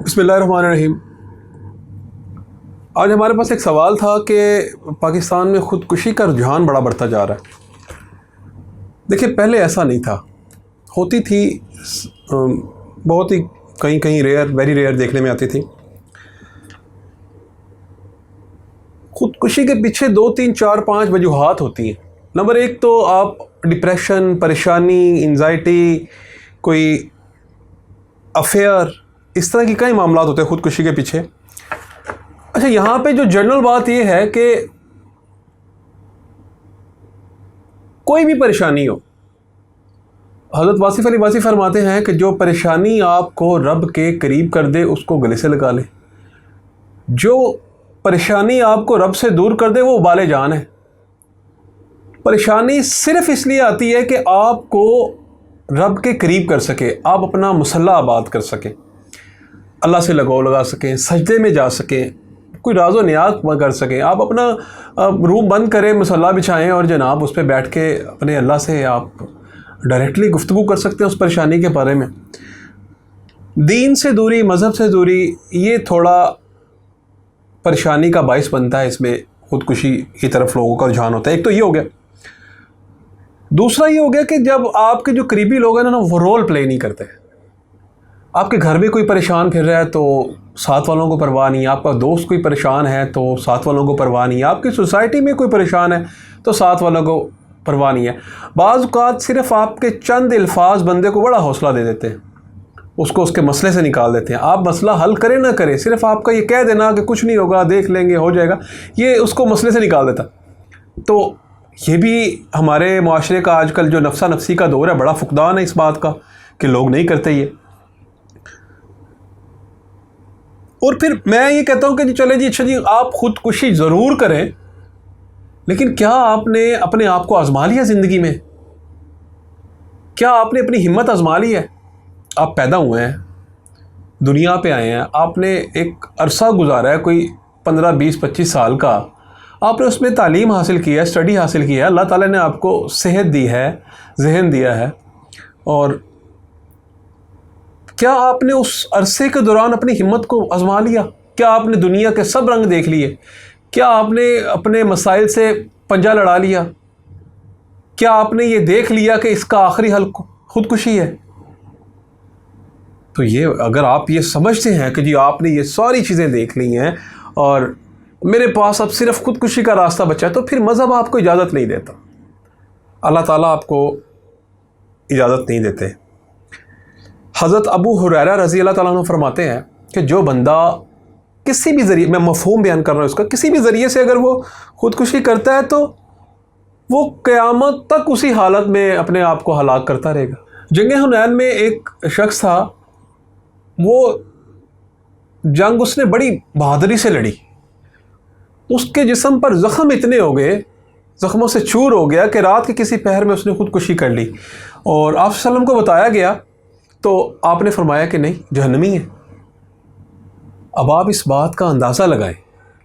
बिस्मिल्लाहिर्रहमानिर्रहीम। आज हमारे पास एक सवाल था कि पाकिस्तान में ख़ुदकुशी का रुझान बड़ा बढ़ता जा रहा है। देखिए, पहले ऐसा नहीं था, होती थी बहुत ही कहीं कहीं रेयर, वेरी रेयर देखने में आती थी। ख़ुदकुशी के पीछे 2, 3, 4, 5 वजूहात होती हैं। नंबर 1 तो आप डिप्रेशन, परेशानी, एंजाइटी, कोई अफेयर, इस तरह की कई मामला होते हैं ख़ुदकुशी के पीछे। अच्छा, यहाँ पे जो जनरल बात ये है कि कोई भी परेशानी हो, हज़रत वासिफ़ अली वासी फरमाते हैं कि जो परेशानी आपको रब के करीब कर दे उसको गले से लगा ले, जो परेशानी आपको रब से दूर कर दे वो वाले जान है। परेशानी सिर्फ़ इसलिए आती है कि आपको रब के करीब कर सके, आप अपना मुसल्ला आबाद कर सकें, अल्लाह से लगाव लगा सकें, सजदे में जा सकें, कोई राज़ो नियाज़ कर सकें। आप अपना रूम बंद करें, मुसल्ला बिछाएं और जनाब उस पर बैठ के अपने अल्लाह से आप डायरेक्टली गुफ्तगू कर सकते हैं उस परेशानी के बारे में। दीन से दूरी, मज़हब से दूरी, ये थोड़ा परेशानी का बाइस बनता है। इसमें ख़ुदकुशी की तरफ लोगों का रुझान होता है। एक तो ये हो गया। दूसरा ये हो गया कि जब आपके जो करीबी लोग हैं ना, वो रोल प्ले नहीं करते। आपके घर में कोई परेशान फिर रहा है तो साथ वालों को परवाह नहीं, आपका दोस्त कोई परेशान है तो साथ वालों को परवाह नहीं, आपकी सोसाइटी में कोई परेशान है तो साथ वालों को परवाह नहीं है। बाज़ औक़ात सिर्फ़ आपके चंद अल्फाज बंदे को बड़ा हौसला दे देते हैं, उसको उसके मसले से निकाल देते हैं। आप मसला हल करें ना करें, सिर्फ़ आपका ये कह देना कि कुछ नहीं होगा, देख लेंगे, हो जाएगा, ये उसको मसले से निकाल देता। तो ये भी हमारे माशरे का आजकल जो नफ्सा नफसी का दौर है, बड़ा फुकदान है इस बात का कि लोग नहीं करते ये। और फिर मैं ये कहता हूँ कि चले जी, अच्छा जी, आप ख़ुदकुशी ज़रूर करें, लेकिन क्या आपने अपने आप को आज़मा लिया ज़िंदगी में? क्या आपने अपनी हिम्मत आज़मा ली है? आप पैदा हुए हैं, दुनिया पे आए हैं, आपने एक अरसा गुजारा है, कोई 15, 20, 25 साल का, आपने उसमें तालीम हासिल की है, स्टडी हासिल की है, अल्लाह ताला ने आपको सेहत दी है, जहन दिया है, और क्या आपने उस अरसे के दौरान अपनी हिम्मत को आज़मा लिया? क्या आपने दुनिया के सब रंग देख लिए? क्या आपने अपने मसाइल से पंजा लड़ा लिया? क्या आपने ये देख लिया कि इसका आखिरी हल ख़ुदकुशी है? तो ये अगर आप ये समझते हैं कि जी आपने ये सारी चीज़ें देख ली हैं और मेरे पास अब सिर्फ ख़ुदकुशी का रास्ता बचा है, तो फिर मज़हब आपको इजाज़त नहीं देता, अल्लाह ताला आपको इजाज़त नहीं देते। हज़रत अबू हुरैरा रज़ी अल्लाह ताला अन्हु फरमाते हैं कि जो बंदा किसी भी ज़रिए, मैं मफ़हूम बयान कर रहा हूँ इसका, किसी भी ज़रिए से अगर वो ख़ुदकुशी करता है तो वो क़यामत तक उसी हालत में अपने आप को हलाक करता रहेगा। जंग हुनैन में एक शख्स था, वो जंग उसने बड़ी बहादुरी से लड़ी, उसके जिस्म पर ज़ख़म इतने हो गए, ज़ख़्मों से चूर हो गया कि रात के किसी पहर में उसने ख़ुदकुशी कर ली। और आप सल्लम को बताया गया तो आपने फरमाया कि नहीं, जहन्नमी है। अब आप इस बात का अंदाज़ा लगाएं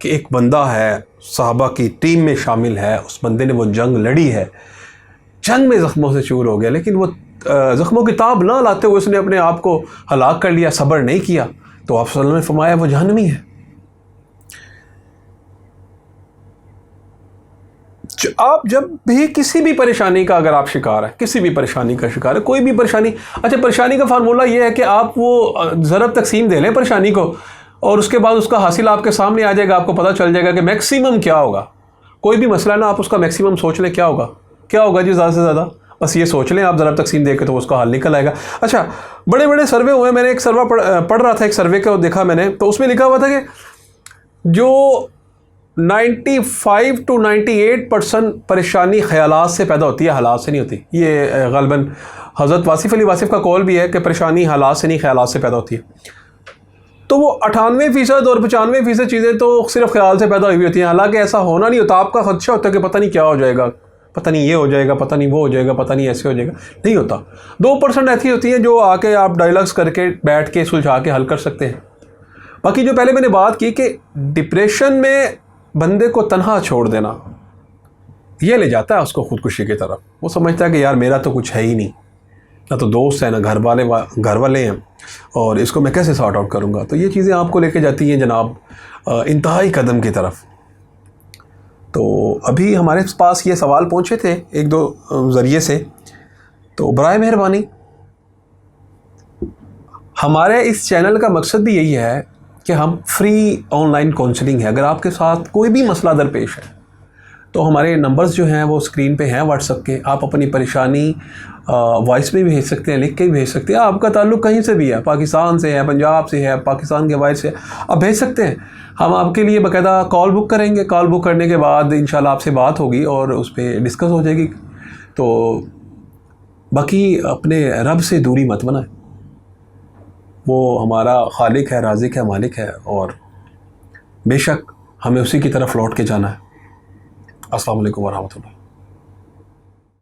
कि एक बंदा है, सहाबा की टीम में शामिल है, उस बंदे ने वो जंग लड़ी है, जंग में ज़ख़्मों से चूर हो गया, लेकिन वो ज़ख़्मों की ताब ना लाते हुए उसने अपने आप को हलाक कर लिया, सब्र नहीं किया, तो आप सल्लल्लाहु अलैहि वसल्लम ने फरमाया वो जहन्नमी है। आप जब भी किसी भी परेशानी का अगर आप शिकार है, किसी भी परेशानी का शिकार है, कोई भी परेशानी, अच्छा, परेशानी का फार्मूला ये है कि आप वो ज़रब तकसीम दे लें परेशानी को, और उसके बाद उसका हासिल आपके सामने आ जाएगा, आपको पता चल जाएगा कि मैक्सिमम क्या होगा। कोई भी मसला ना, आप उसका मैक्सिमम सोच लें, क्या होगा, क्या होगा जी, ज़्यादा से ज़्यादा बस ये सोच लें आप, ज़रब तकसीम दे के तो उसका हल निकल आएगा। अच्छा, बड़े बड़े सर्वे हुए, मैंने एक सर्वा पढ़ रहा था, एक सर्वे को देखा मैंने, तो उसमें लिखा हुआ था कि जो 95 to 98% परेशानी ख़यालात से पैदा होती है, हालात से नहीं होती। ये ग़ालिबन हज़रत वासिफ़ अली वासिफ़ का कौल भी है कि परेशानी हालात से नहीं, ख़यालात से पैदा होती है। तो वो 98% और 95% चीज़ें तो सिर्फ़ ख़याल से पैदा हुई होती हैं, हालांकि ऐसा होना नहीं होता। आपका ख़दशा होता है कि पता नहीं क्या हो जाएगा, पता नहीं ये हो जाएगा, पता नहीं वो हो जाएगा, पता नहीं ऐसे हो जाएगा, नहीं होता। 2% ऐसी होती हैं जो आके आप डायलॉग्स करके बैठ के सुलझा के हल कर सकते हैं। बाकी जो पहले मैंने बात की कि डिप्रेशन में बंदे को तन्हा छोड़ देना, ये ले जाता है उसको ख़ुदकुशी की तरफ। वो समझता है कि यार मेरा तो कुछ है ही नहीं, ना तो दोस्त है ना घर वाले हैं, और इसको मैं कैसे सॉर्ट आउट करूँगा। तो ये चीज़ें आपको लेके जाती हैं जनाब इंतहाई कदम की तरफ। तो अभी हमारे पास ये सवाल पहुँचे थे एक दो ज़रिए से, तो बराए मेहरबानी हमारे इस चैनल का मकसद भी यही है कि हम फ्री ऑनलाइन काउंसलिंग है। अगर आपके साथ कोई भी मसला दरपेश है तो हमारे नंबर्स जो हैं वो स्क्रीन पे हैं व्हाट्सएप के, आप अपनी परेशानी वॉइस में भी भेज सकते हैं, लिख के भी भेज सकते हैं। आपका ताल्लुक़ कहीं से भी है, पाकिस्तान से है, पंजाब से है, पाकिस्तान के बाहर से, आप भेज सकते हैं। हम आपके लिए बाकायदा कॉल बुक करेंगे। कॉल बुक करने के बाद इंशाल्लाह आपसे बात होगी और उस पर डिस्कस हो जाएगी। तो बाकी अपने रब से दूरी मत बनाएं, वो हमारा खालिक है, राज़िक है, मालिक है, और बेशक हमें उसी की तरफ लौट के जाना है। अस्सलाम वालेकुम व रहमतुल्लाह।